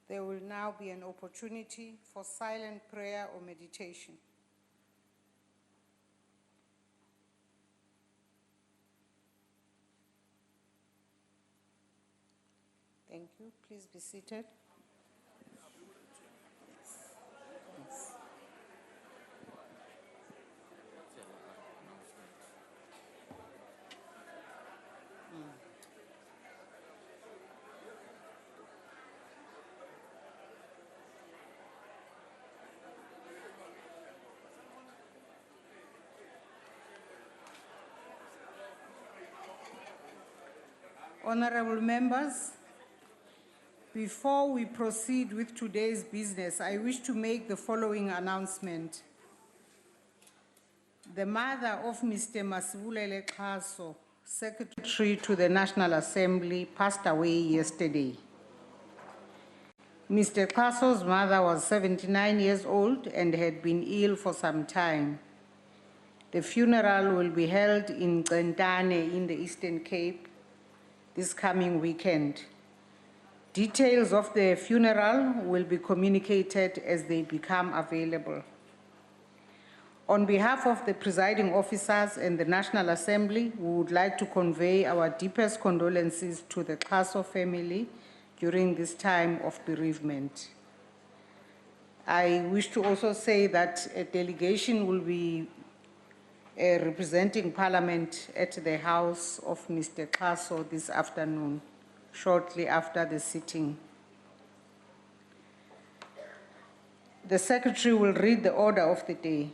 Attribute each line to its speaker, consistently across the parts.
Speaker 1: There will now be an opportunity for silent prayer or meditation. Thank you. Please be seated. Yes. Honorable members, before we proceed with today's business, I wish to make the following announcement. The mother of Mr. Masibulele Xhaso, Secretary to the National Assembly, passed away yesterday. Mr. Xhaso's mother was 79 years old and had been ill for some time. The funeral will be held in Centane in the Eastern Cape this coming weekend. Details of the funeral will be communicated as they become available. On behalf of the presiding officers and the National Assembly, we would like to convey our deepest condolences to the Xhaso family during this time of bereavement. I wish to also say that a delegation will be representing Parliament at the house of Mr. Xhaso this afternoon, shortly after the sitting. The Secretary will read the order of the day.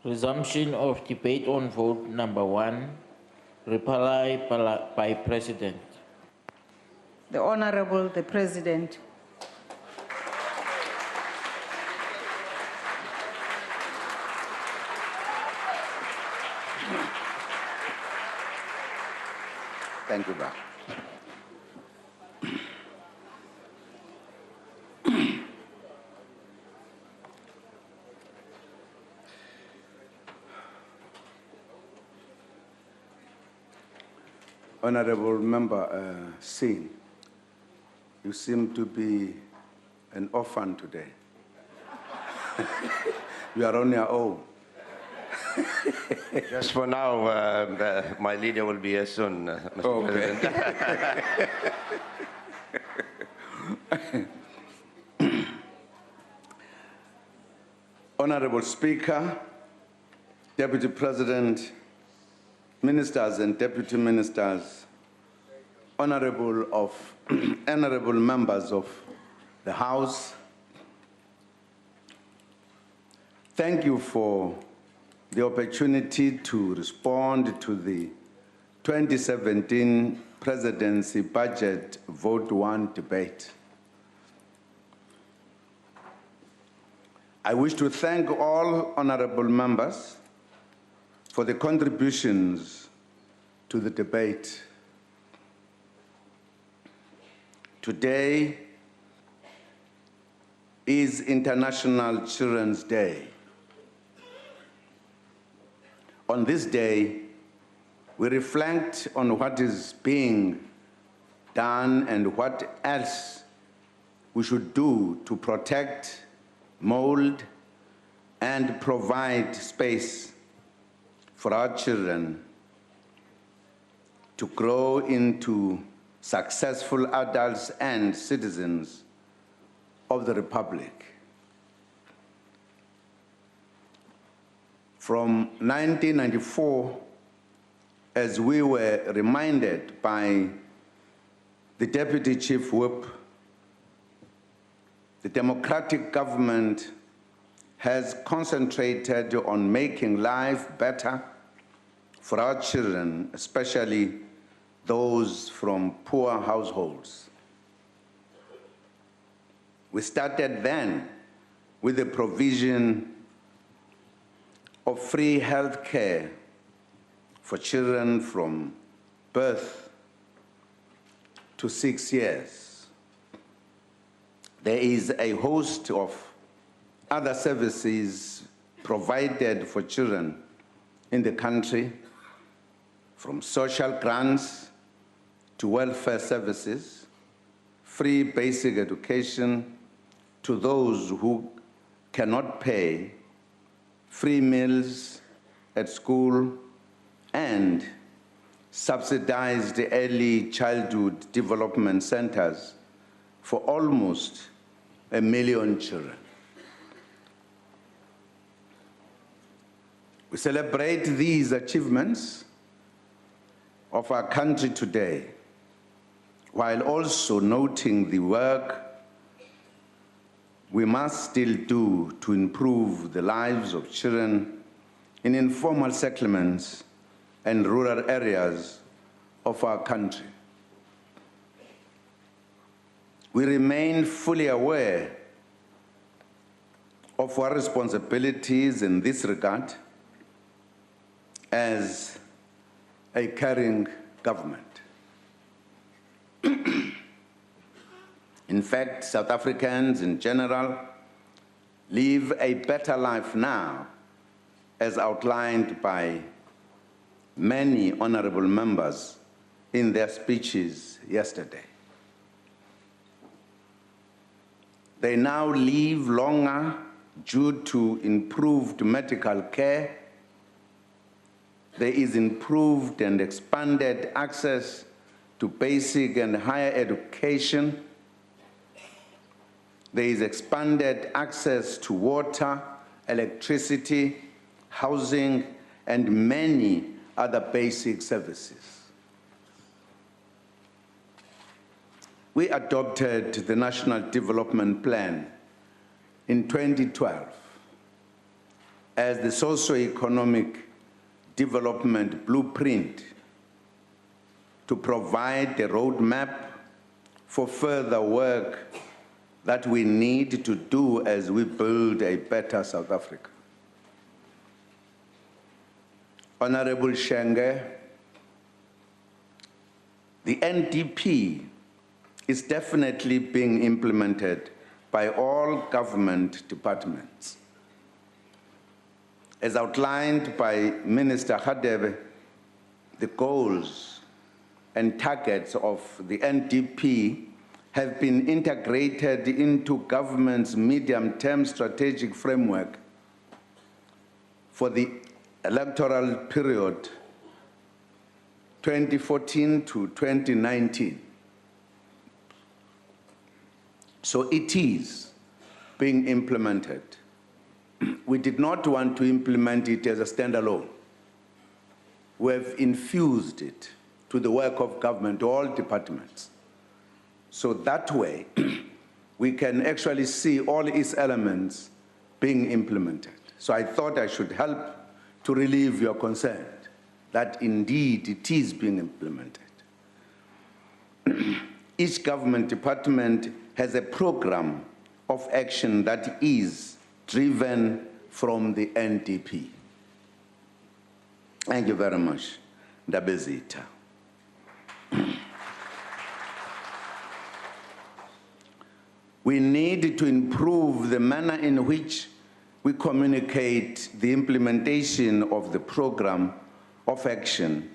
Speaker 2: Resumption of debate on vote number 1, reply by President.
Speaker 1: The Honorable the President.
Speaker 3: Thank you, Ba. Honorable Member Singh, you seem to be an orphan today. You are on your own.
Speaker 4: Just for now, my leader will be here soon, Mr. President.
Speaker 3: Honorable Speaker, Deputy President, Ministers and Deputy Ministers, honorable members of the House, thank you for the opportunity to respond to the 2017 Presidency Budget Vote 1 debate. I wish to thank all honorable members for the contributions to the debate. Today is International Children's Day. On this day, we reflect on what is being done and what else we should do to protect, mold, and provide space for our children to grow into successful adults and citizens of the Republic. From 1994, as we were reminded by the Deputy Chief Whip, the democratic government has concentrated on making life better for our children, especially those from poor households. We started then with the provision of free health care for children from birth to 6 years. There is a host of other services provided for children in the country, from social grants to welfare services, free basic education to those who cannot pay, free meals at school, and subsidized early childhood development centers for almost 1 million children. We celebrate these achievements of our country today, while also noting the work we must still do to improve the lives of children in informal settlements and rural areas of our country. We remain fully aware of our responsibilities in this regard as a caring government. In fact, South Africans in general live a better life now, as outlined by many honorable members in their speeches yesterday. They now live longer due to improved medical care. There is improved and expanded access to basic and higher education. There is expanded access to water, electricity, housing, and many other basic services. We adopted the National Development Plan in 2012 as the socio-economic development blueprint to provide a roadmap for further work that we need to do as we build a better South Africa. Honorable Shenge, the NDP is definitely being implemented by all government departments. As outlined by Minister Hadebe, the goals and targets of the NDP have been integrated into government's medium-term strategic framework for the electoral period 2014 to 2019. So it is being implemented. We did not want to implement it as a standalone. We have infused it to the work of government, all departments. So that way, we can actually see all its elements being implemented. So I thought I should help to relieve your concern that indeed it is being implemented. Each government department has a program of action that is driven from the NDP. Thank you very much, Ndabezitha. We need to improve the manner in which we communicate the implementation of the program of action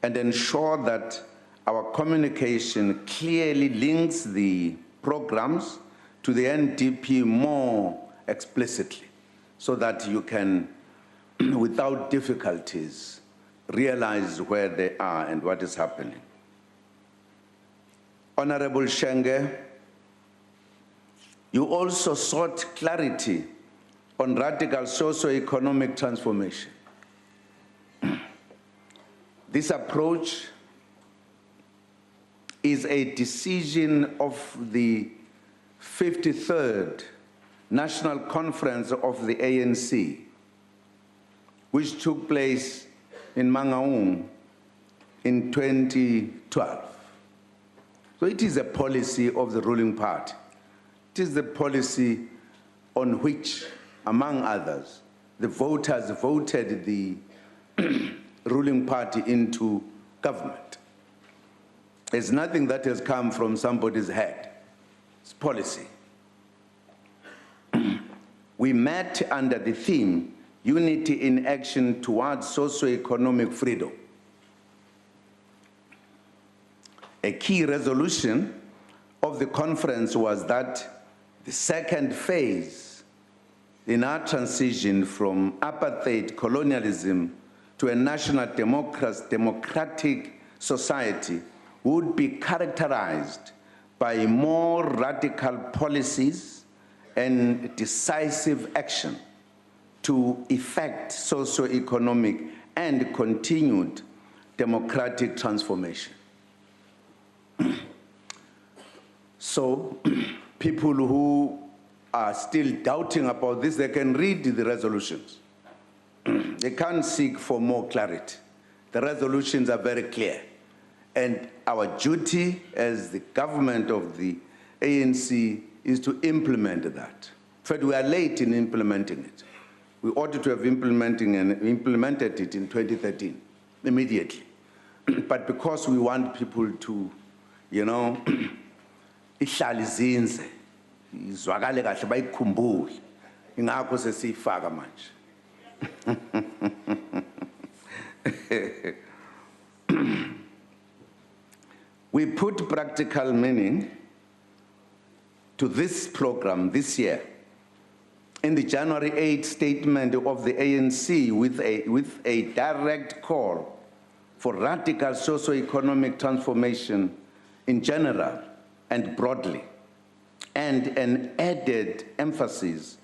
Speaker 3: and ensure that our communication clearly links the programs to the NDP more explicitly so that you can, without difficulties, realize where they are and what is happening. Honorable Shenge, you also sought clarity on radical socio-economic transformation. This approach is a decision of the 53rd National Conference of the ANC, which took place in Mangaung in 2012. So it is a policy of the ruling party. It is the policy on which, among others, the voters voted the ruling party into government. It's nothing that has come from somebody's head. It's policy. We met under the theme, Unity in Action Towards Socio-Economic Freedom. A key resolution of the conference was that the second phase in our transition from apartheid colonialism to a national democratic society would be characterized by more radical policies and decisive action to effect socio-economic and continued democratic transformation. So people who are still doubting about this, they can read the resolutions. They can't seek for more clarity. The resolutions are very clear. And our duty as the government of the ANC is to implement that. In fact, we are late in implementing it. We ought to have implemented it in 2013, immediately. But because we want people to, ihlale izinze, izwakale kahle bayikhumbule, ingakho sesiyifaka manje. We put practical meaning to this program this year in the January 8 statement of the ANC with a direct call for radical socio-economic transformation in general and broadly, and an added emphasis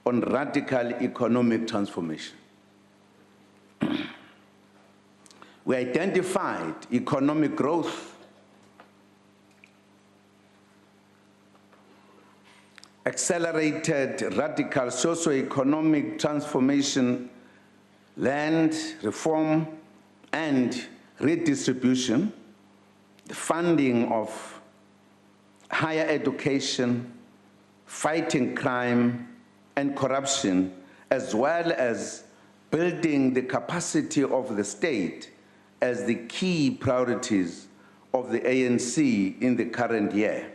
Speaker 3: on radical economic transformation. We identified economic growth, accelerated radical socio-economic transformation, land reform and redistribution, the funding of higher education, fighting crime and corruption, as well as building the capacity of the state as the key priorities of the ANC in the current year,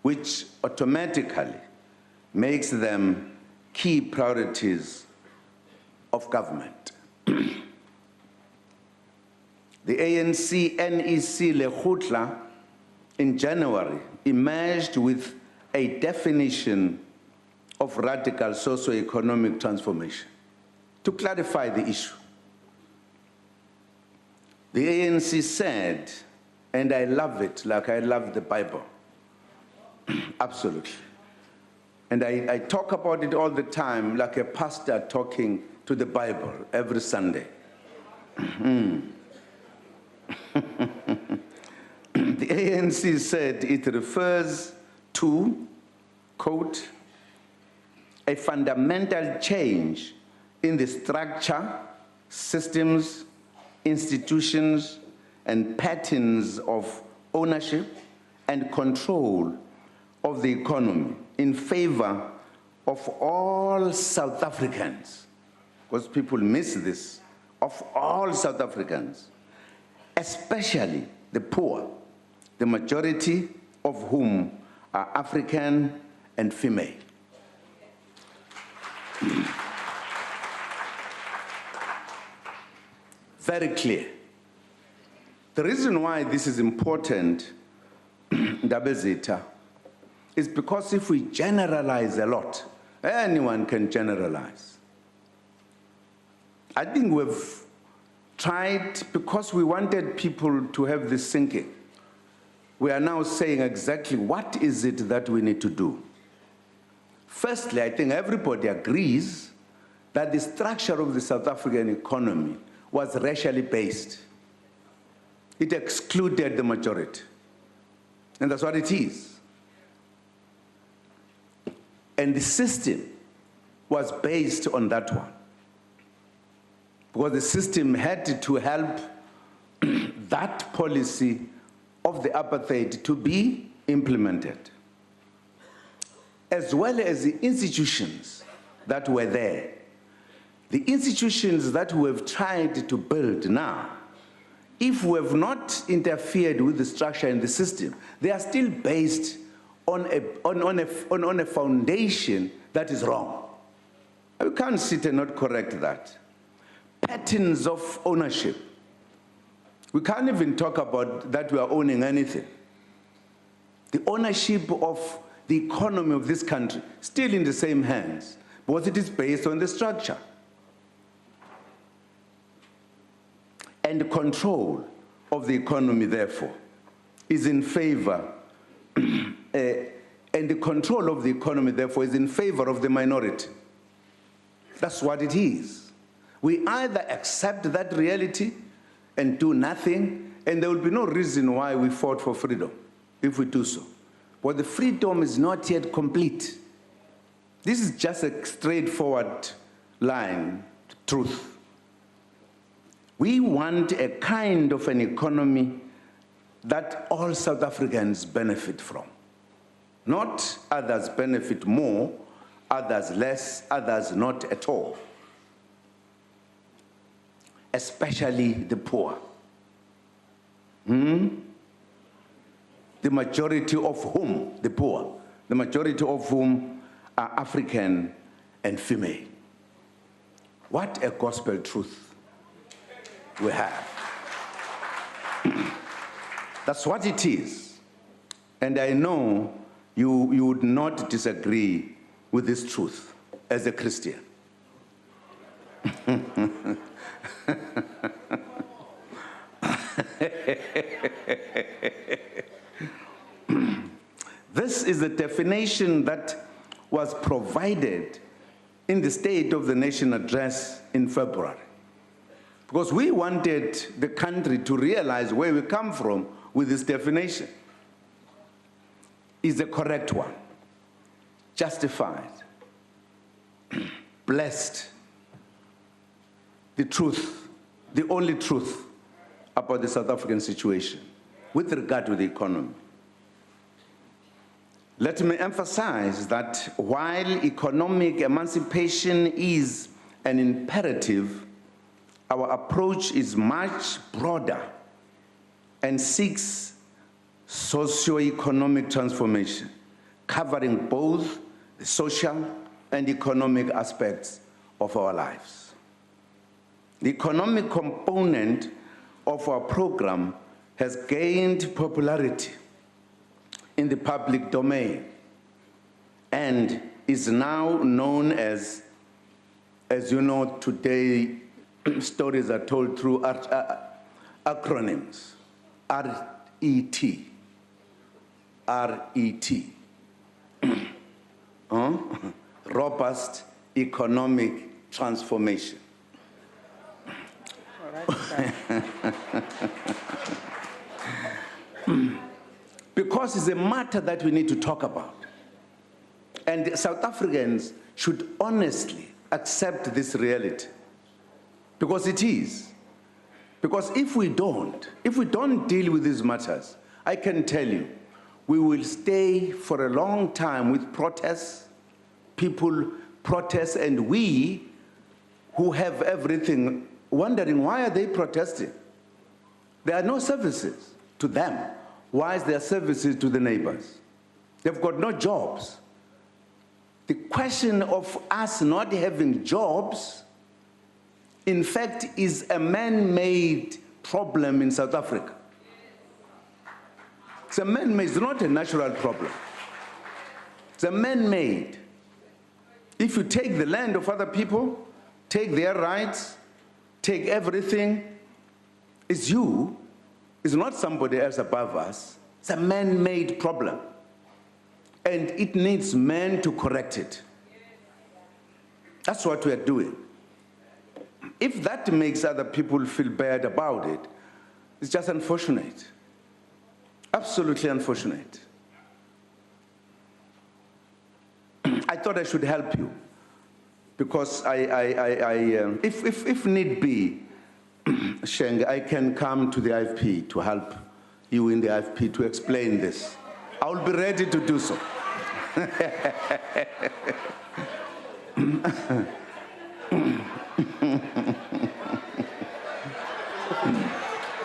Speaker 3: which automatically makes them key priorities of government. The ANC NEC Lekgotla in January emerged with a definition of radical socio-economic transformation. To clarify the issue, the ANC said, and I love it like I love the Bible, absolutely. And I talk about it all the time like a pastor talking to the Bible every Sunday. The ANC said it refers to, quote, a fundamental change in the structure, systems, institutions, and patterns of ownership and control of the economy in favor of all South Africans, because people miss this, of all South Africans, especially the poor, the majority of whom are African and female. Very clear. The reason why this is important, Ndabezitha, is because if we generalize a lot, anyone can generalize. I think we've tried, because we wanted people to have this thinking, we are now saying exactly what is it that we need to do. Firstly, I think everybody agrees that the structure of the South African economy was racially based. It excluded the majority. And that's what it is. And the system was based on that one. Because the system had to help that policy of the apartheid to be implemented, as well as the institutions that were there. The institutions that we have tried to build now, if we have not interfered with the structure and the system, they are still based on a foundation that is wrong. We can't sit and not correct that. Patterns of ownership. We can't even talk about that we are owning anything. the ownership of the economy of this country still in the same hands, because it is based on the structure. And the control of the economy, therefore, is in favor, and the control of the economy, therefore, is in favor of the minority. That's what it is. We either accept that reality and do nothing, and there will be no reason why we fought for freedom if we do so. But the freedom is not yet complete. This is just a straightforward line, truth. We want a kind of an economy that all South Africans benefit from. Not others benefit more, others less, others not at all. Especially the poor. The majority of whom, the poor, the majority of whom are African and female. What a gospel truth we have. That's what it is. And I know you would not disagree with this truth as a Christian. This is the definition that was provided in the State of the Nation address in February. Because we wanted the country to realize where we come from with this definition. Is the correct one, justified, blessed, the truth, the only truth about the South African situation with regard to the economy. Let me emphasize that while economic emancipation is an imperative, our approach is much broader and seeks socio-economic transformation, covering both the social and economic aspects of our lives. The economic component of our program has gained popularity in the public domain and is now known as you know, today stories are told through acronyms, RET. Robust economic transformation. Because it's a matter that we need to talk about. And South Africans should honestly accept this reality. Because it is. Because if we don't deal with these matters, I can tell you, we will stay for a long time with protests, people protest, and we who have everything wondering why are they protesting? There are no services to them. Why is there services to the neighbors? They've got no jobs. The question of us not having jobs, in fact, is a man-made problem in South Africa. It's a man-made, it's not a natural problem. It's a man-made. If you take the land of other people, take their rights, take everything, it's you, it's not somebody else above us. It's a man-made problem. And it needs men to correct it. That's what we are doing. If that makes other people feel bad about it, it's just unfortunate. Absolutely unfortunate. I thought I should help you because if need be, Sheng, I can come to the IFP to help you in the IFP to explain this. I will be ready to do so.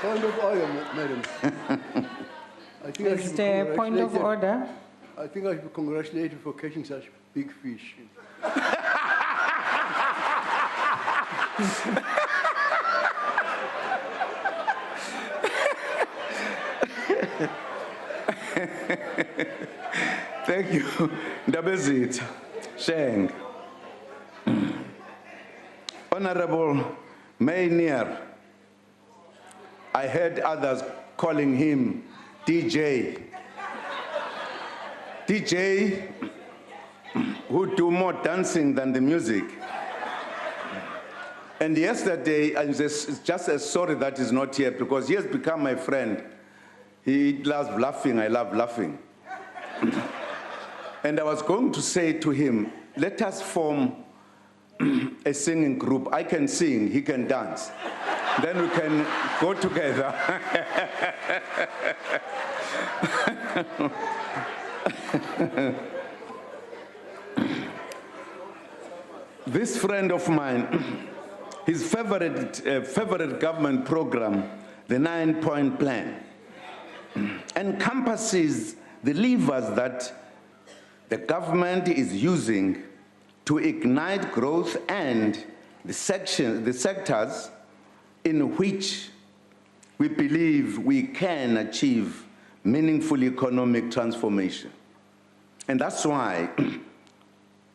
Speaker 5: Point of order, madam. I think I
Speaker 1: Is
Speaker 5: should
Speaker 1: there a point of
Speaker 5: congratulate
Speaker 1: order?
Speaker 5: I think I should be congratulated for catching such big fish.
Speaker 3: Thank you. Ndabezitha. Sheng. Honorable Mayor, I heard others calling him DJ. DJ who do more dancing than the music. And yesterday, it's just a sorry that he's not here because he has become my friend. He loves laughing, I love laughing. And I was going to say to him, let us form a singing group. I can sing, he can dance. Then we can go together. This friend of mine, his favorite government program, the 9-point plan, encompasses the levers that the government is using to ignite growth and the sectors in which we believe we can achieve meaningful economic transformation. And that's why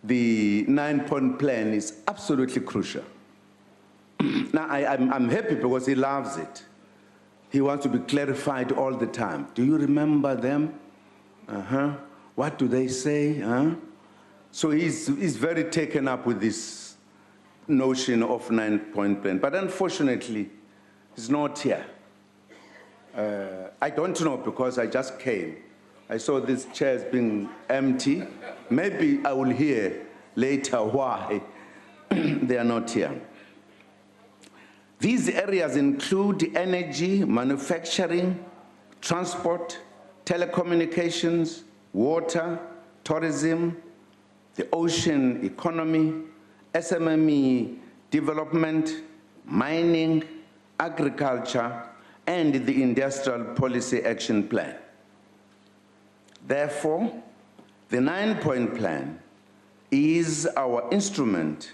Speaker 3: the 9-point plan is absolutely crucial. Now, I'm happy because he loves it. He wants to be clarified all the time. Do you remember them? What do they say? So he's very taken up with this notion of 9-point plan. But unfortunately, he's not here. I don't know because I just came. I saw these chairs being empty. Maybe I will hear later why they are not here. These areas include energy, manufacturing, transport, telecommunications, water, tourism, the ocean economy, SMME development, mining, agriculture, and the Industrial Policy Action Plan. Therefore, the 9-point plan is our instrument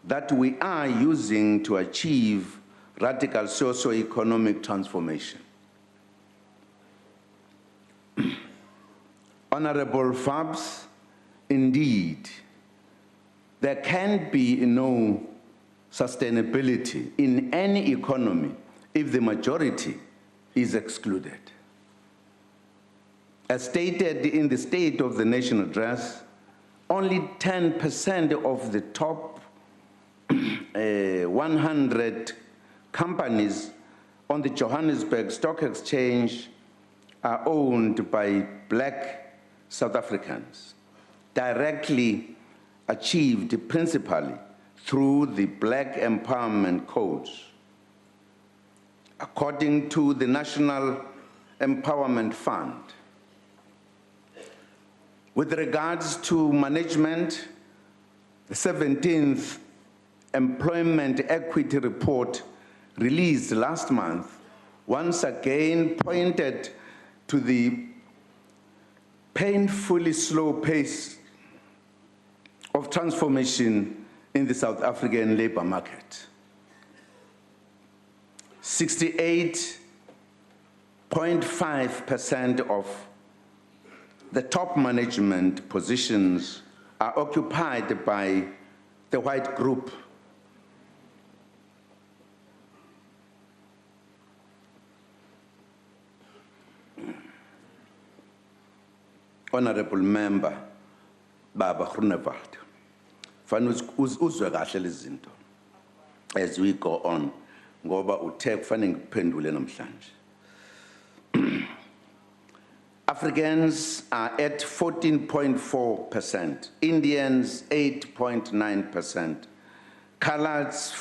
Speaker 3: that we are using to achieve radical socio-economic transformation. Honorable Fabs, indeed, there can be no sustainability in any economy if the majority is excluded. As stated in the State of the Nation address, only 10% of the top 100 companies on the Johannesburg Stock Exchange are owned by Black South Africans, directly achieved principally through the Black Empowerment Codes. According to the National Empowerment Fund, with regards to management, the 17th Employment Equity Report released last month once again pointed to the painfully slow pace of transformation in the South African labor market. 68.5% of the top management positions are occupied by the white group. Honorable Member Baba Groenewald, fanele uzwe kahle lezi zinto as we go on ngoba uthe kufanele ngiphendule namhlanje. Africans are at 14.4%, Indians 8.9%, Coloureds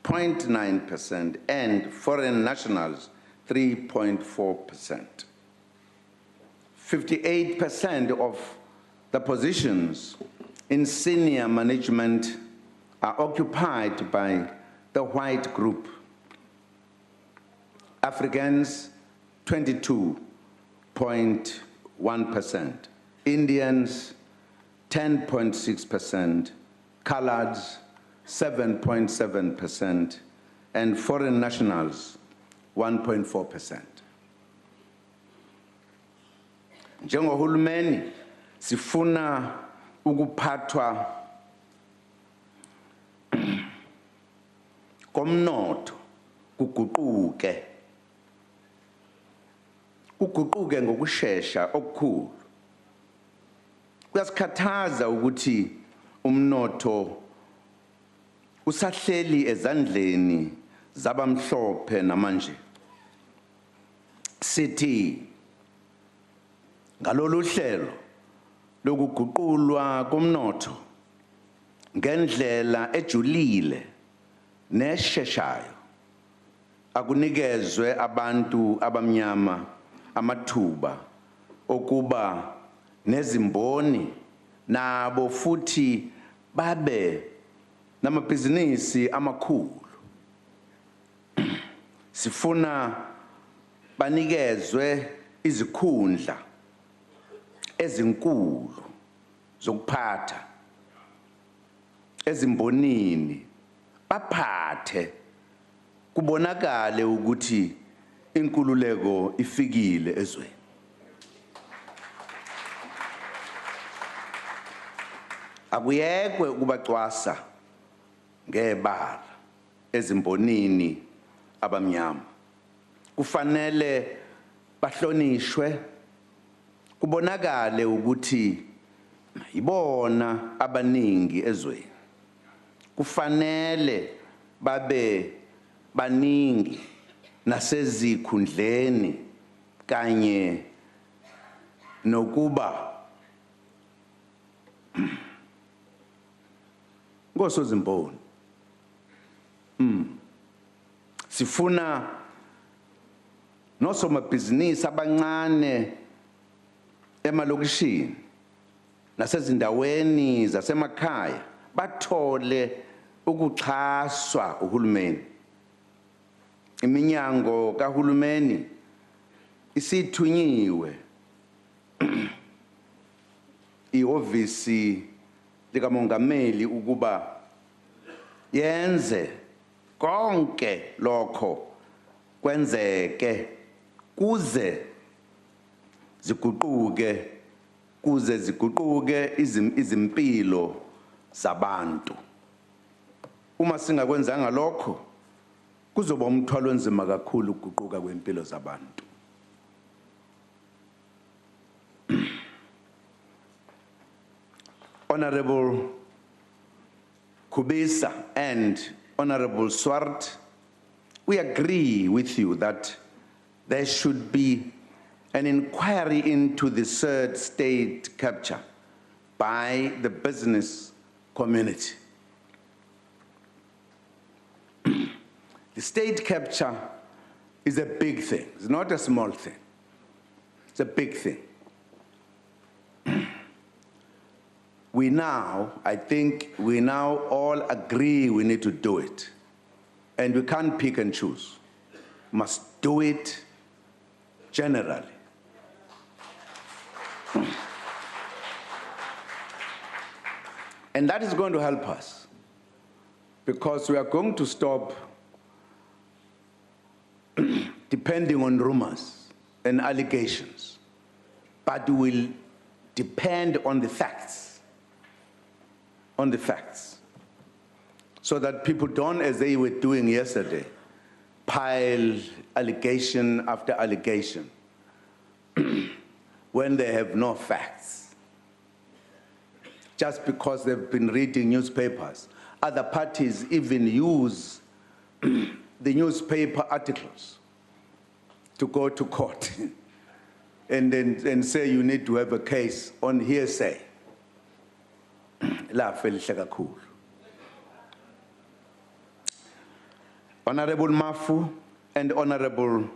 Speaker 3: 4.9%, and foreign nationals 3.4%. 58% of the positions in senior management are occupied by the white group. Africans 22.1%, Indians 10.6%, Coloureds 7.7%, and foreign nationals 1.4%. Njengohulumeni sifuna ukuphathwa komnotho kuguquke ngokusheshsha okukhulu. Kuyasikhathaza ukuthi umnotho usahleli ezandleni zabamhlophe namanje. Sithi ngalolu hlelo lokuguqulwa komnotho ngendlela ejulile nesheshayo akunikezwe abantu abamnyama amathuba okuba nezimboni nabo futhi babe namabhizinisi amakhulu. Sifuna banikezwe izikhundla ezinkulu zokuphatha ezimbonini, baphathe kubonakale ukuthi inkululeko ifikile ezweni. Akuyekwe ukubacwasa ngebala ezimbonini abamnyama. Kufanele bahlonishwe kubonakale ukuthi ibona abaningi ezweni. Kufanele babe baningi nasezikhundleni kanye nokuba ngosozimboni. Sifuna nosomabhizinisi abancane emalokishini nasezindaweni zasemakhaya bathole ukuxhaswa uhulumeni. Iminyango kahulumeni isithunyiwe ihhovisi likamongameli ukuba yenze konke lokho kwenzeke kuze ziguquke izimpilo zabantu. Uma singakwenzanga lokho kuzoba umthwalo onzima kakhulu ukuguquka kwempilo zabantu. Honorable Kubisa and Honorable Swart, we agree with you that there should be an inquiry into the third state capture by the business community. The state capture is a big thing. It's not a small thing. It's a big thing. I think we now all agree we need to do it. And we can't pick and choose. We must do it generally. And that is going to help us because we are going to stop depending on rumors and allegations, but we will depend on the facts. So that people don't, as they were doing yesterday, pile allegation after allegation when they have no facts. Just because they've been reading newspapers. Other parties even use the newspaper articles to go to court and say you need to have a case on hearsay. Honorable Mafu and Honorable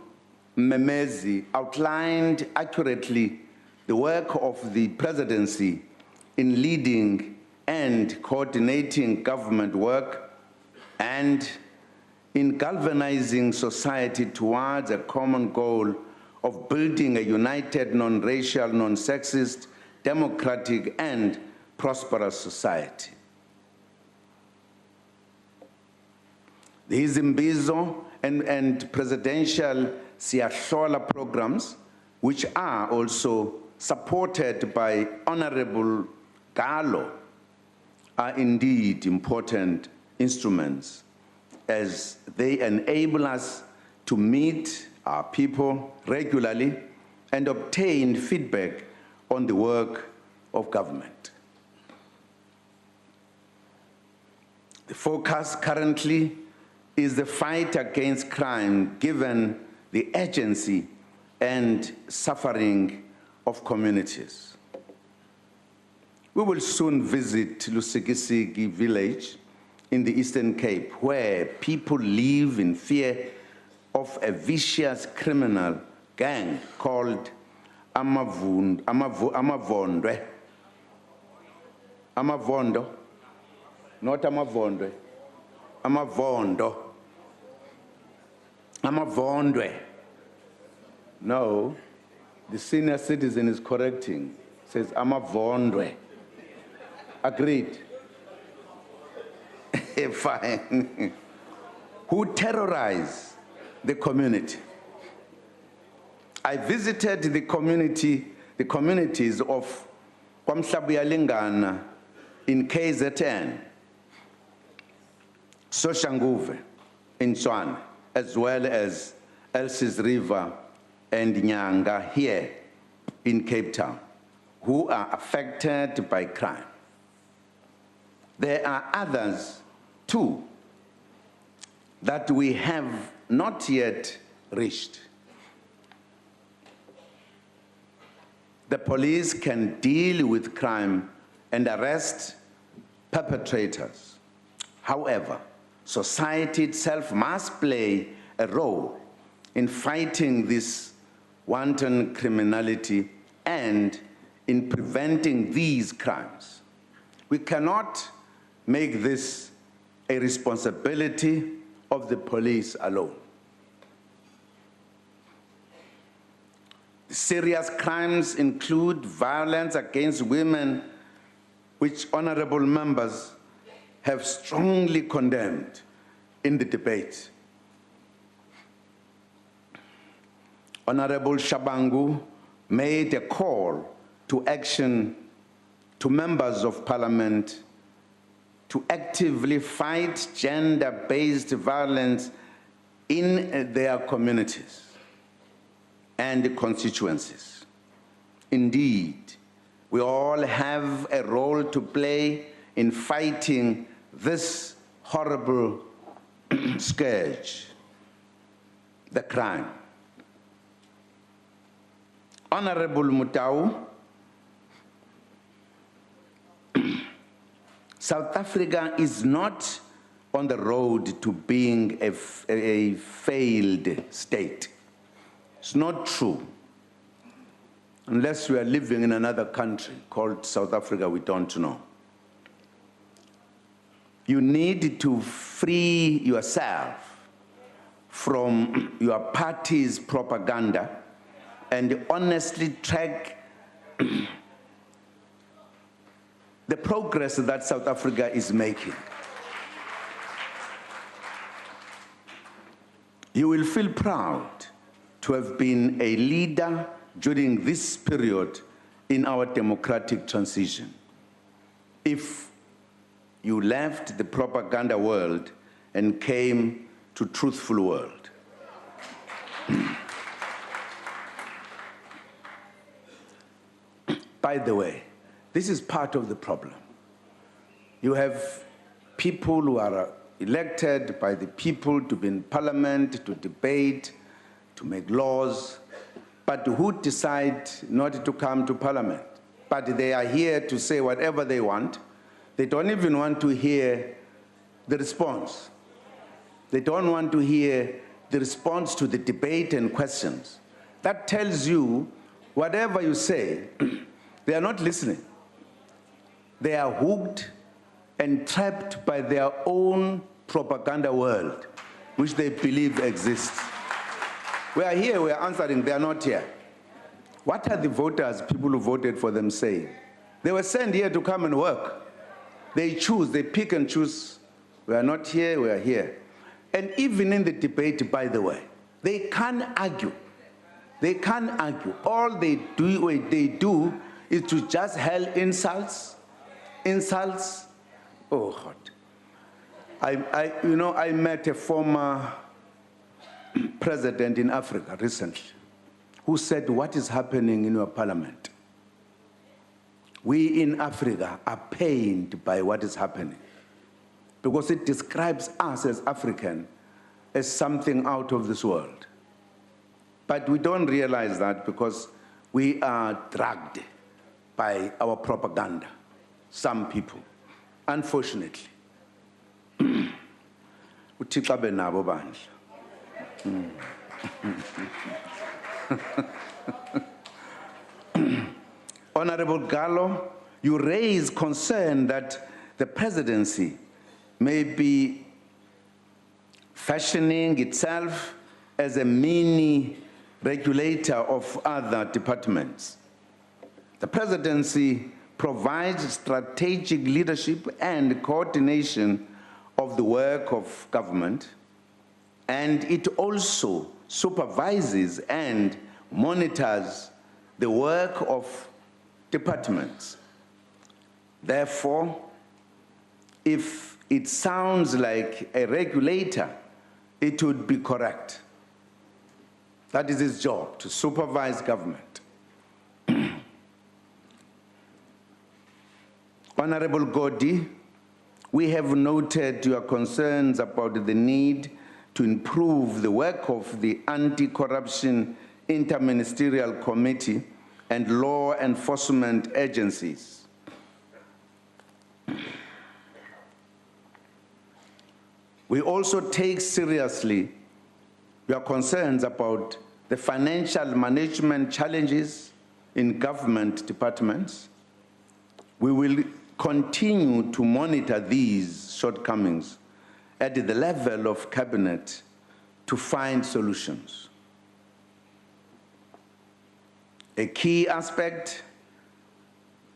Speaker 3: Memezi outlined accurately the work of the presidency in leading and coordinating government work and in galvanizing society towards a common goal of building a united, non-racial, non-sexist, democratic, and prosperous society. These Imbizo and presidential Siyahlola programs, which are also supported by Honorable Gallo, are indeed important instruments as they enable us to meet our people regularly and obtain feedback on the work of government. The focus currently is the fight against crime, given the urgency and suffering of communities. We will soon visit Lusikisiki village in the Eastern Cape, where people live in fear of a vicious criminal gang called Amavondo, not Amavondwe, Amavondwe. No, the senior citizen is correcting, says Amavondwe. Agreed? Fine. Who terrorize the community. I visited the communities of Kwamhlabuyalingana in KZN, Soshanguve in Tswana, as well as Elsis River and Nyanga here in Cape Town, who are affected by crime. There are others too that we have not yet reached. The police can deal with crime and arrest perpetrators. However, society itself must play a role in fighting this wanton criminality and in preventing these crimes. We cannot make this a responsibility of the police alone. Serious crimes include violence against women, which honorable members have strongly condemned in the debate. Honorable Shabangu made a call to action to members of parliament to actively fight gender-based violence in their communities and constituencies. Indeed, we all have a role to play in fighting this horrible scourge, the crime. Honorable Mutau, South Africa is not on the road to being a failed state. It's not true. Unless we are living in another country called South Africa, we don't know. You need to free yourself from your party's propaganda and honestly track the progress that South Africa is making. You will feel proud to have been a leader during this period in our democratic transition. If you left the propaganda world and came to truthful world. By the way, this is part of the problem. You have people who are elected by the people to be in parliament, to debate, to make laws, but who decide not to come to parliament. But they are here to say whatever they want. They don't even want to hear the response. They don't want to hear the response to the debate and questions. That tells you whatever you say, they are not listening. They are hooked and trapped by their own propaganda world, which they believe exists. We are here, we are answering, they are not here. What are the voters, people who voted for them, saying? They were sent here to come and work. They choose, they pick and choose. We are not here, we are here. And even in the debate, by the way, they can't argue They can't argue. All they do is to just hurl insults. Oh God. I met a former president in Africa recently who said, what is happening in your parliament? We in Africa are pained by what is happening because it describes us as African as something out of this world. But we don't realize that because we are dragged by our propaganda, some people, unfortunately. uThixo abe nabo bandla. Honorable Gallo, you raise concern that the presidency may be fashioning itself as a mini regulator of other departments. The presidency provides strategic leadership and coordination of the work of government, and it also supervises and monitors the work of departments. Therefore, if it sounds like a regulator, it would be correct. That is his job, to supervise government. Honorable Godi, we have noted your concerns about the need to improve the work of the Anti-Corruption Interministerial Committee and law enforcement agencies. We also take seriously your concerns about the financial management challenges in government departments. We will continue to monitor these shortcomings at the level of cabinet to find solutions. A key aspect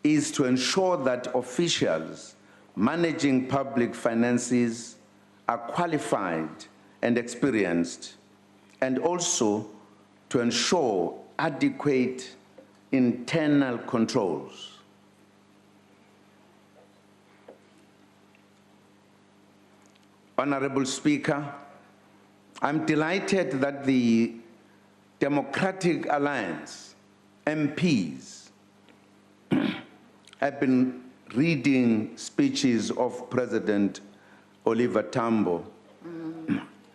Speaker 3: is to ensure that officials managing public finances are qualified and experienced, and also to ensure adequate internal controls. Honorable Speaker, I'm delighted that the Democratic Alliance MPs have been reading speeches of President Oliver Tambo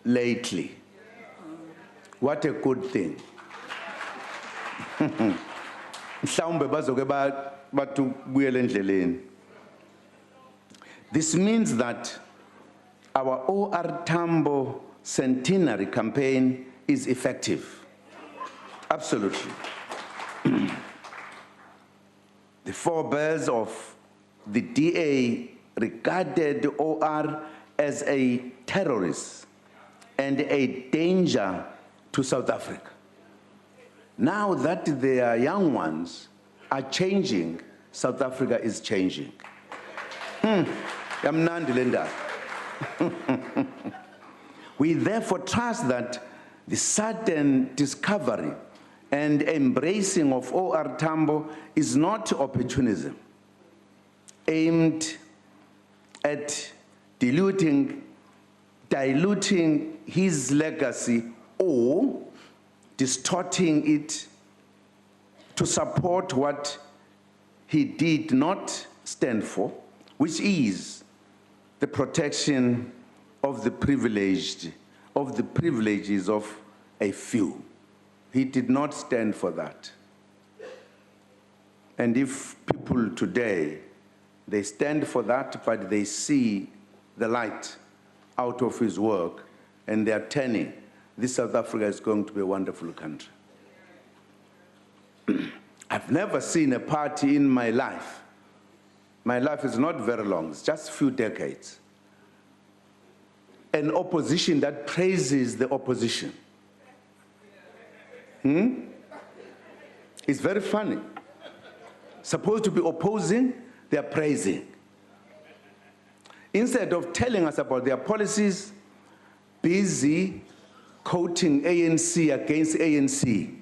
Speaker 3: lately. What a good thing. This means that our OR Tambo centenary campaign is effective. Absolutely. The forebears of the DA regarded OR as a terrorist and a danger to South Africa. Now that their young ones are changing, South Africa is changing. We therefore trust that the sudden discovery and embracing of OR Tambo is not opportunism aimed at diluting his legacy or distorting it to support what he did not stand for, which is the protection of the privileges of a few. He did not stand for that. And if people today, they stand for that, but they see the light out of his work and they are turning, this South Africa is going to be a wonderful country. I've never seen a party in my life. My life is not very long, it's just a few decades. An opposition that praises the opposition. It's very funny. Supposed to be opposing, they are praising. Instead of telling us about their policies, busy quoting ANC against ANC.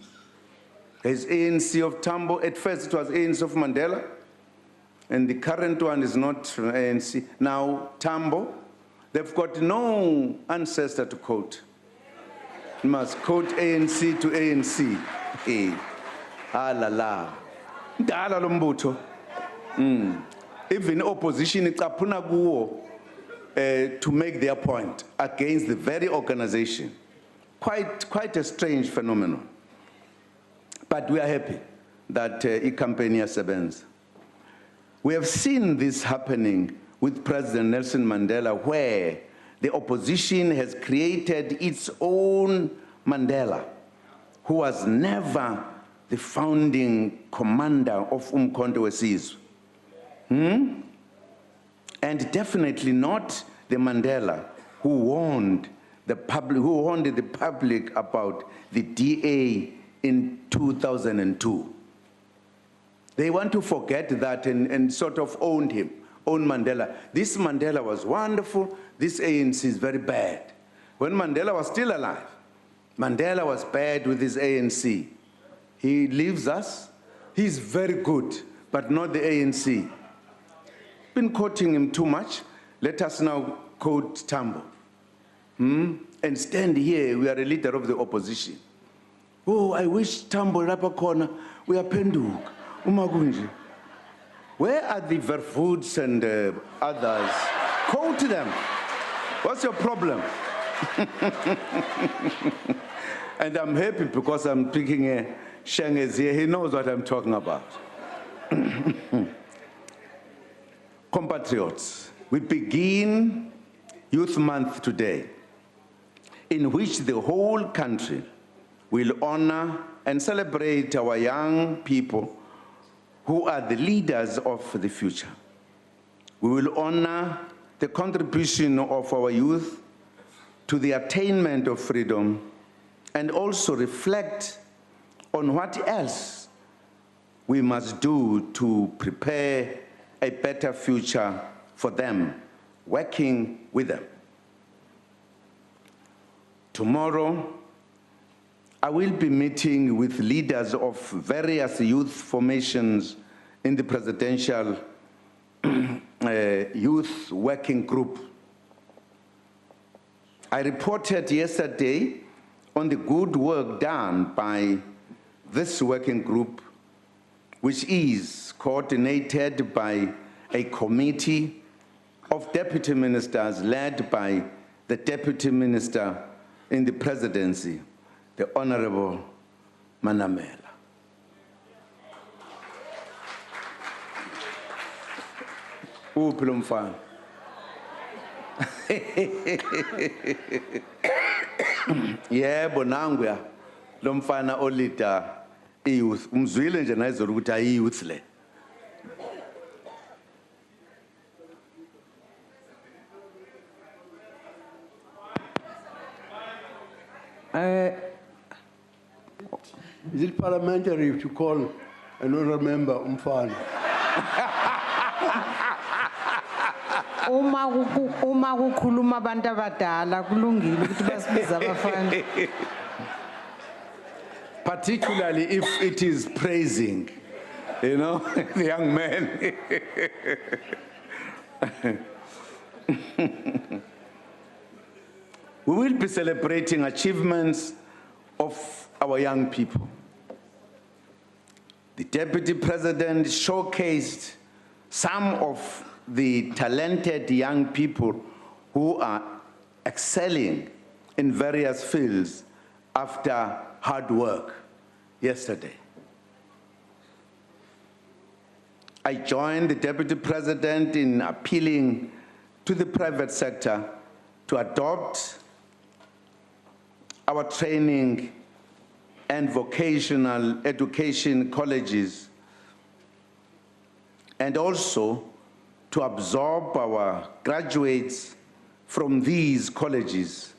Speaker 3: There's ANC of Tambo. At first it was ANC of Mandela, and the current one is not ANC. Now Tambo, they've got no ancestor to quote. You must quote ANC to ANC. Eh. Ah la la. Dala lo mbutho. Even opposition icaphuna kuwo to make their point against the very organization. Quite a strange phenomenon. But we are happy that i-campaign iyasebenza. We have seen this happening with President Nelson Mandela, where the opposition has created its own Mandela, who was never the founding commander of Umkhonto weSizwe. And definitely not the Mandela who warned the public about the DA in 2002. They want to forget that and sort of own Mandela. This Mandela was wonderful, this ANC is very bad. When Mandela was still alive, Mandela was bad with his ANC. He leaves us, he's very good, but not the ANC. Been quoting him too much. Let us now quote Tambo. And stand here, we are a leader of the opposition. Oh, I wish Tambo lapha khona uyaphenduka umakunje. Where are the Verfoods and others? Quote them. What's your problem? And I'm happy because I'm picking Shengez here. He knows what I'm talking about. Compatriots, we begin Youth Month today, in which the whole country will honor and celebrate our young people who are the leaders of the future. We will honor the contribution of our youth to the attainment of freedom and also reflect on what else we must do to prepare a better future for them, working with them. Tomorrow, I will be meeting with leaders of various youth formations in the Presidential Youth Working Group. I reported yesterday on the good work done by this working group, which is coordinated by a committee of deputy ministers led by the deputy minister in the presidency, the Honorable Manamela. Uphi lo mfana? Yebo nanguya lo mfana olida i-youth. Umzwile nje nayizolo ukuthi ayi-youth le.
Speaker 5: Is it parliamentary to call another member umfana?
Speaker 1: Uma kukhuluma abantu abadala kulungile ukuthi basibize abafana.
Speaker 3: Particularly if it is praising, you know, the young man. We will be celebrating achievements of our young people. The Deputy President showcased some of the talented young people who are excelling in various fields after hard work yesterday. I joined the Deputy President in appealing to the private sector to adopt our training and vocational education colleges, and also to absorb our graduates from these colleges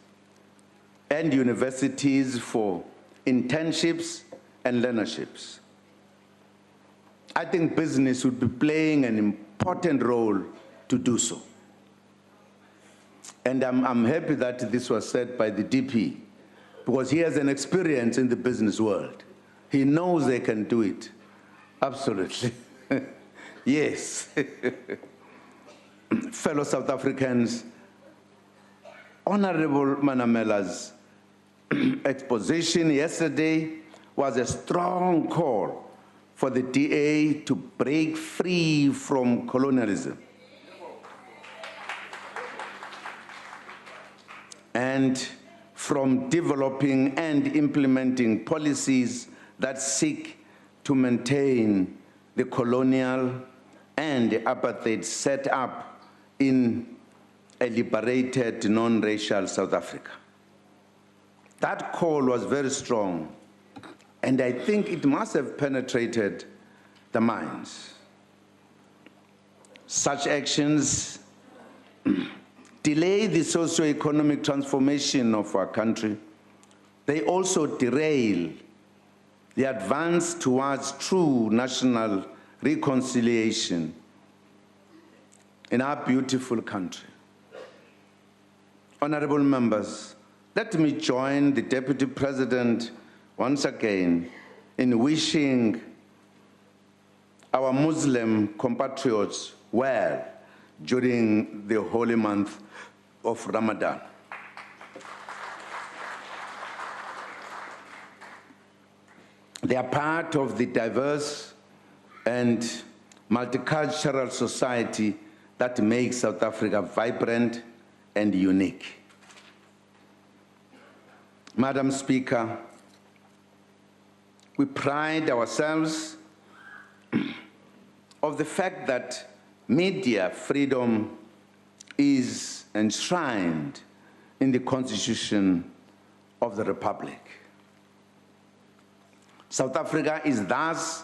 Speaker 3: and universities for internships and learnerships. I think business would be playing an important role to do so. And I'm happy that this was said by the DP, because he has an experience in the business world. He knows they can do it. Absolutely. Yes. Fellow South Africans, Honorable Manamela's exposition yesterday was a strong call for the DA to break free from colonialism and from developing and implementing policies that seek to maintain the colonial and apartheid set up in a liberated, non-racial South Africa. That call was very strong, and I think it must have penetrated the minds. Such actions delay the socio-economic transformation of our country. They also derail the advance towards true national reconciliation in our beautiful country. Honorable members, let me join the Deputy President once again in wishing our Muslim compatriots well during the holy month of Ramadan. They are part of the diverse and multicultural society that makes South Africa vibrant and unique. Madam Speaker, we pride ourselves of the fact that media freedom is enshrined in the Constitution of the Republic. South Africa is thus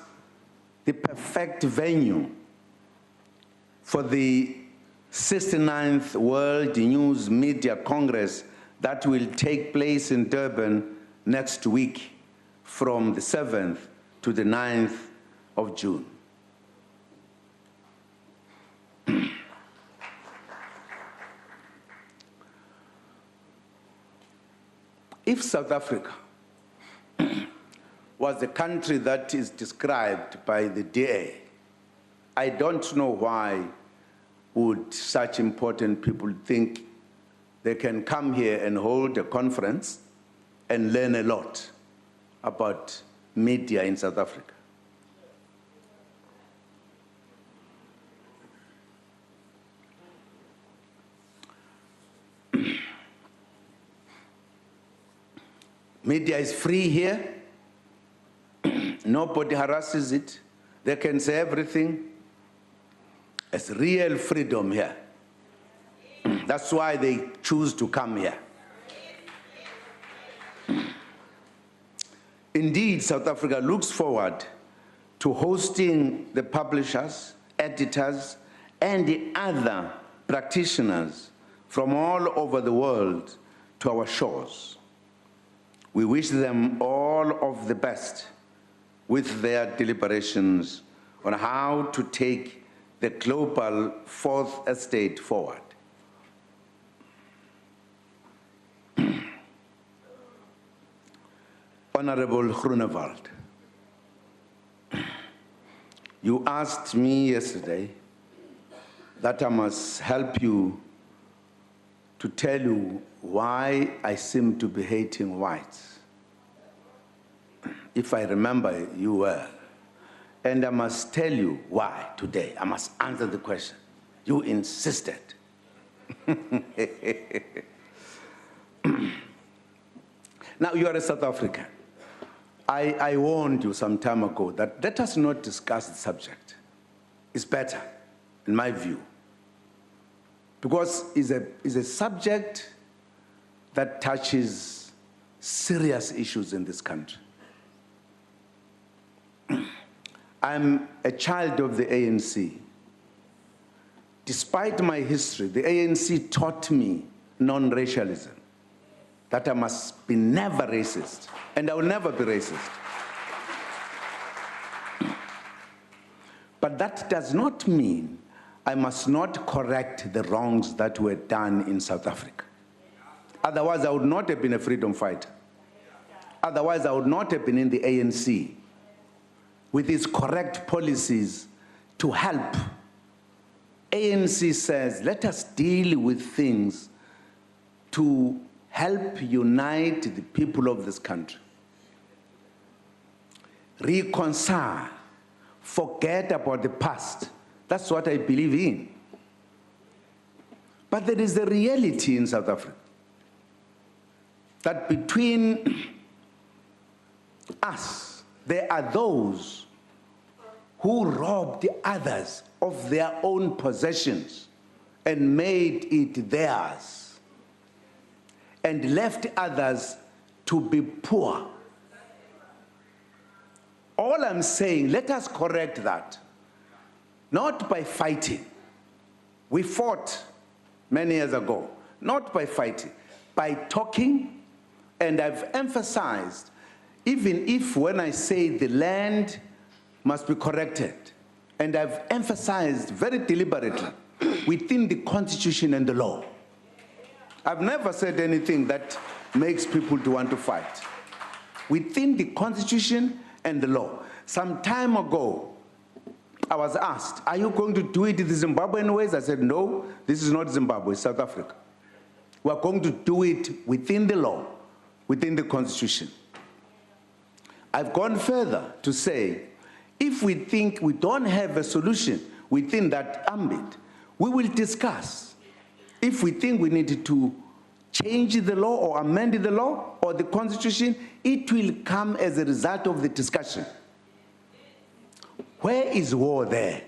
Speaker 3: the perfect venue for the 69th World News Media Congress that will take place in Durban next week from the 7th to the 9th of June. If South Africa was the country that is described by the DA, I don't know why would such important people think they can come here and hold a conference and learn a lot about media in South Africa. Media is free here. Nobody harasses it. They can say everything. It's real freedom here. That's why they choose to come here. Indeed, South Africa looks forward to hosting the publishers, editors, and the other practitioners from all over the world to our shores. We wish them all of the best with their deliberations on how to take the global fourth estate forward. Honorable Groenewald, you asked me yesterday that I must help you to tell you why I seem to be hating whites. If I remember you well. And I must tell you why today. I must answer the question. You insisted. Now, you are a South African. I warned you some time ago that let us not discuss the subject. It's better, in my view. Because it's a subject that touches serious issues in this country. I'm a child of the ANC. Despite my history, the ANC taught me non-racialism, that I must be never racist, and I will never be racist. But that does not mean I must not correct the wrongs that were done in South Africa. Otherwise, I would not have been a freedom fighter. Otherwise, I would not have been in the ANC. with its correct policies to help. ANC says, let us deal with things to help unite the people of this country. Reconcile, forget about the past. That's what I believe in. But there is a reality in South Africa that between us, there are those who robbed others of their own possessions and made it theirs, and left others to be poor. All I'm saying, let us correct that, not by fighting. We fought many years ago, not by fighting, by talking, and I've emphasized, even if when I say the land must be corrected, and I've emphasized very deliberately within the Constitution and the law. I've never said anything that makes people to want to fight. Within the Constitution and the law. Some time ago, I was asked, are you going to do it the Zimbabwean ways? I said, no, this is not Zimbabwe, it's South Africa. We're going to do it within the law, within the Constitution. I've gone further to say, if we think we don't have a solution within that ambit, we will discuss. If we think we need to change the law or amend the law or the Constitution, it will come as a result of the discussion. Where is war there?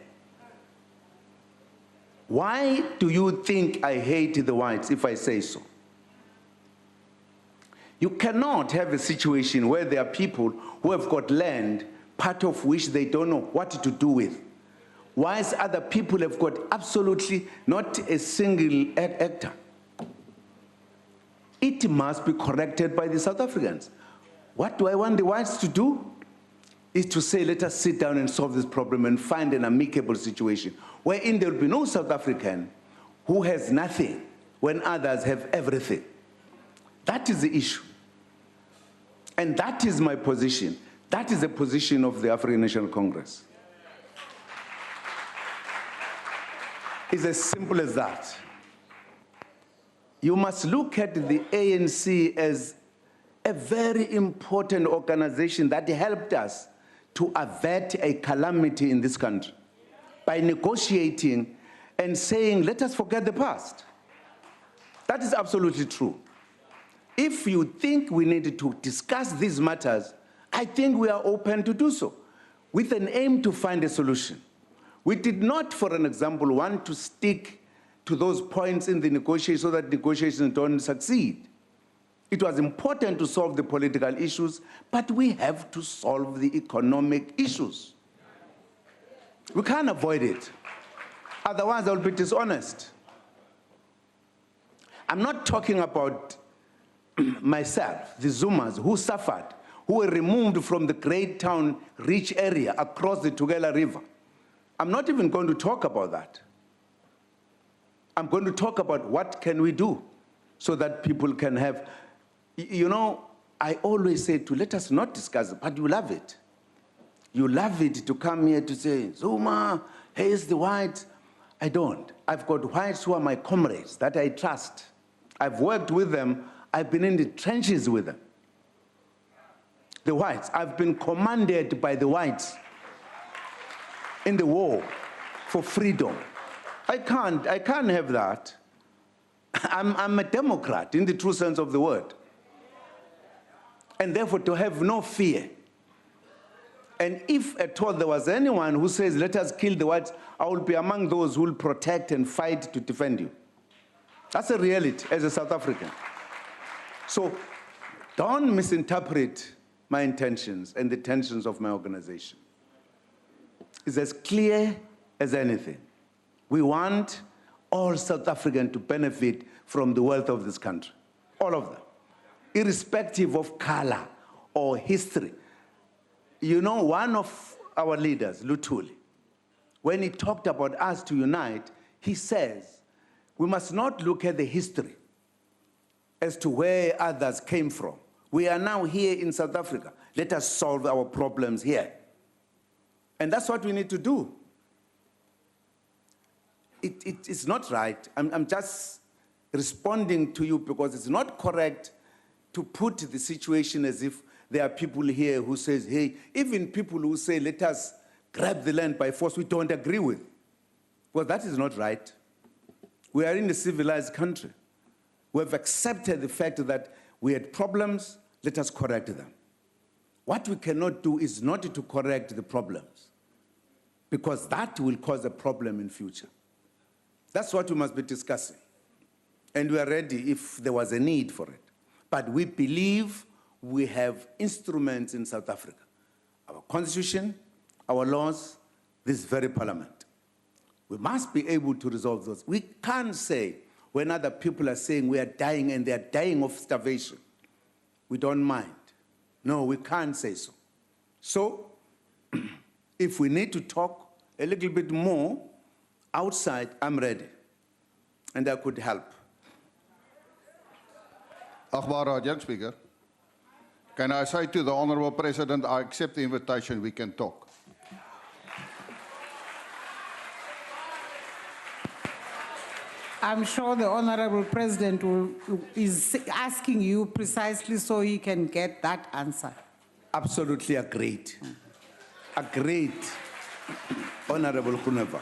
Speaker 3: Why do you think I hate the whites if I say so? You cannot have a situation where there are people who have got land, part of which they don't know what to do with, whilst other people have got absolutely not a single hectare. It must be corrected by the South Africans. What do I want the whites to do? Is to say, let us sit down and solve this problem and find an amicable situation wherein there will be no South African who has nothing when others have everything. That is the issue. And that is my position. That is the position of the African National Congress. It's as simple as that. You must look at the ANC as a very important organization that helped us to avert a calamity in this country by negotiating and saying, let us forget the past. That is absolutely true. If you think we need to discuss these matters, I think we are open to do so, with an aim to find a solution. We did not, for an example, want to stick to those points in the negotiation so that negotiations don't succeed. It was important to solve the political issues, but we have to solve the economic issues. We can't avoid it. Otherwise, I'll be dishonest. I'm not talking about myself, the Zumas, who suffered, who were removed from the Great Town rich area across the Tugela River. I'm not even going to talk about that. I'm going to talk about what can we do so that people can have, you know, I always say let us not discuss it, but you love it. You love it to come here to say, Zuma, here's the whites. I don't. I've got whites who are my comrades that I trust. I've worked with them. I've been in the trenches with them. The whites, I've been commanded by the whites in the war for freedom. I can't have that. I'm a Democrat in the true sense of the word. And therefore to have no fear. And if at all there was anyone who says, let us kill the whites, I will be among those who will protect and fight to defend you. That's a reality as a South African. So don't misinterpret my intentions and the intentions of my organization. It's as clear as anything. We want all South Africans to benefit from the wealth of this country, all of them, irrespective of color or history. You know, one of our leaders, Luthuli, when he talked about us to unite, he says, we must not look at the history as to where others came from. We are now here in South Africa. Let us solve our problems here. And that's what we need to do. It's not right. I'm just responding to you because it's not correct to put the situation as if there are people here who says, hey, even people who say, let us grab the land by force, we don't agree with. Well, that is not right. We are in a civilized country. We have accepted the fact that we had problems, let us correct them. What we cannot do is not to correct the problems, because that will cause a problem in future. That's what we must be discussing. And we are ready if there was a need for it. But we believe we have instruments in South Africa. Our constitution, our laws, this very parliament. We must be able to resolve those. We can't say when other people are saying we are dying and they are dying of starvation, we don't mind. No, we can't say so. So, if we need to talk a little bit more outside, I'm ready. And I could help.
Speaker 6: Agbare Young Speaker, can I say to the Honourable President, I accept the invitation, we can talk.
Speaker 1: I'm sure the Honorable President is asking you precisely so he can get that answer.
Speaker 3: Absolutely agreed. Agreed, Honorable Kuneva.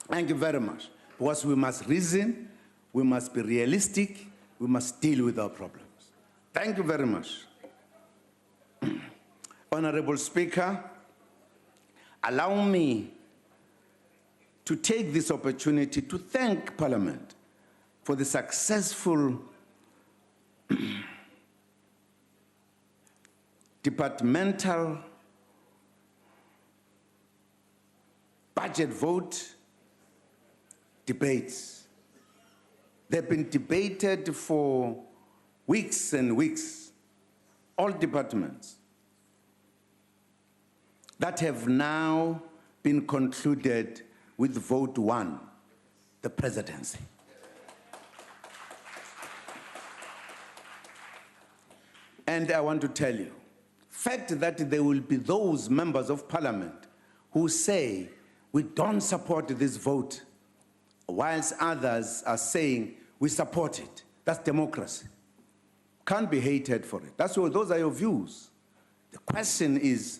Speaker 3: Thank you very much. Because we must reason, we must be realistic, we must deal with our problems. Thank you very much. Honorable Speaker, allow me to take this opportunity to thank Parliament for the successful departmental budget vote debates. They've been debated for weeks and weeks, all departments, that have now been concluded with vote 1, the presidency. And I want to tell you, fact that there will be those members of parliament who say, we don't support this vote, whilst others are saying, we support it. That's democracy. Can't be hated for it. Those are your views. The question is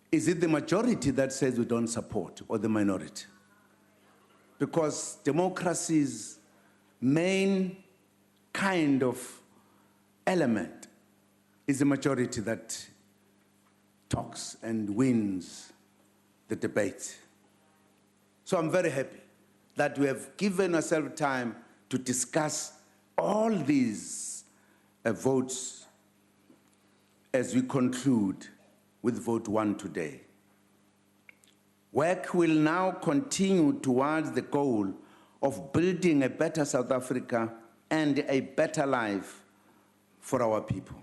Speaker 3: it the majority that says we don't support or the minority? Because democracy's main kind of element is the majority that talks and wins the debate. So I'm very happy that we have given ourselves time to discuss all these votes as we conclude with vote 1 today. Work will now continue towards the goal of building a better South Africa and a better life for our people.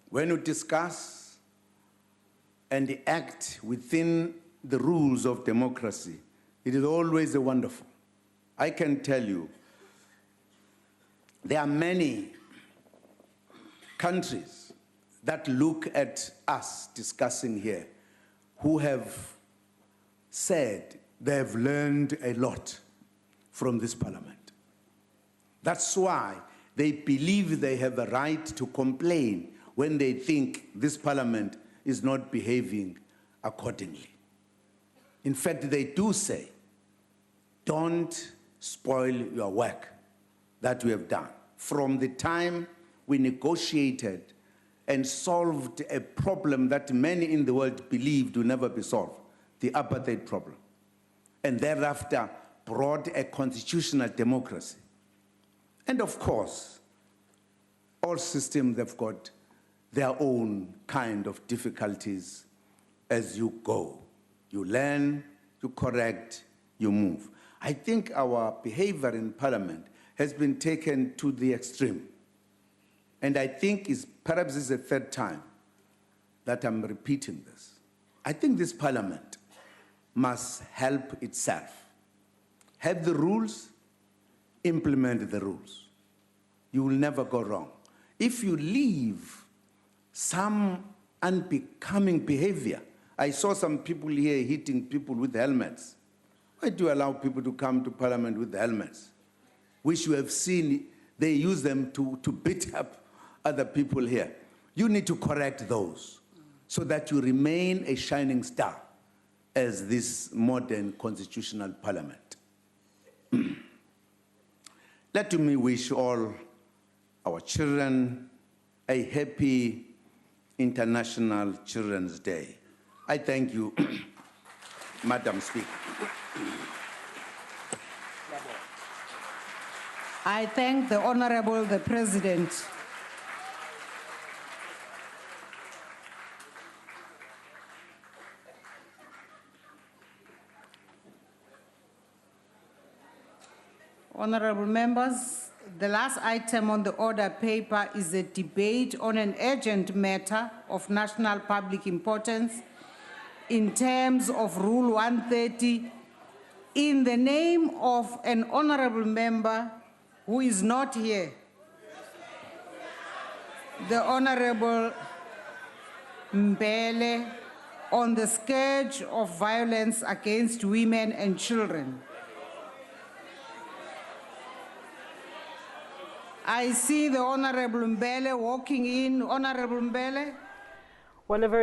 Speaker 3: When we discuss and act within the rules of democracy, it is always a wonderful. I can tell you, there are many countries that look at us discussing here who have said they have learned a lot from this parliament. That's why they believe they have a right to complain when they think this parliament is not behaving accordingly. In fact, they do say, don't spoil your work that we have done. From the time we negotiated and solved a problem that many in the world believed would never be solved, the apartheid problem, and thereafter brought a constitutional democracy. And of course, all systems have got their own kind of difficulties as you go. You learn, you correct, you move. I think our behavior in Parliament has been taken to the extreme. And I think perhaps this is the third time that I'm repeating this. I think this Parliament must help itself. Have the rules, implement the rules. You will never go wrong. If you leave some unbecoming behavior. I saw some people here hitting people with helmets. Why do you allow people to come to Parliament with helmets? Which you have seen, they use them to beat up other people here. You need to correct those so that you remain a shining star as this modern constitutional parliament. Let me wish all our children a happy International Children's Day. I thank you, Madam Speaker.
Speaker 1: I thank the Honorable the President. Honorable members, the last item on the order paper is a debate on an urgent matter of national public importance in terms of Rule 130 in the name of an honorable member who is not here, the Honorable Mbele, on the scourge of violence against women and children. I see the Honorable Mbele walking in. Honorable Mbele.
Speaker 7: Whenever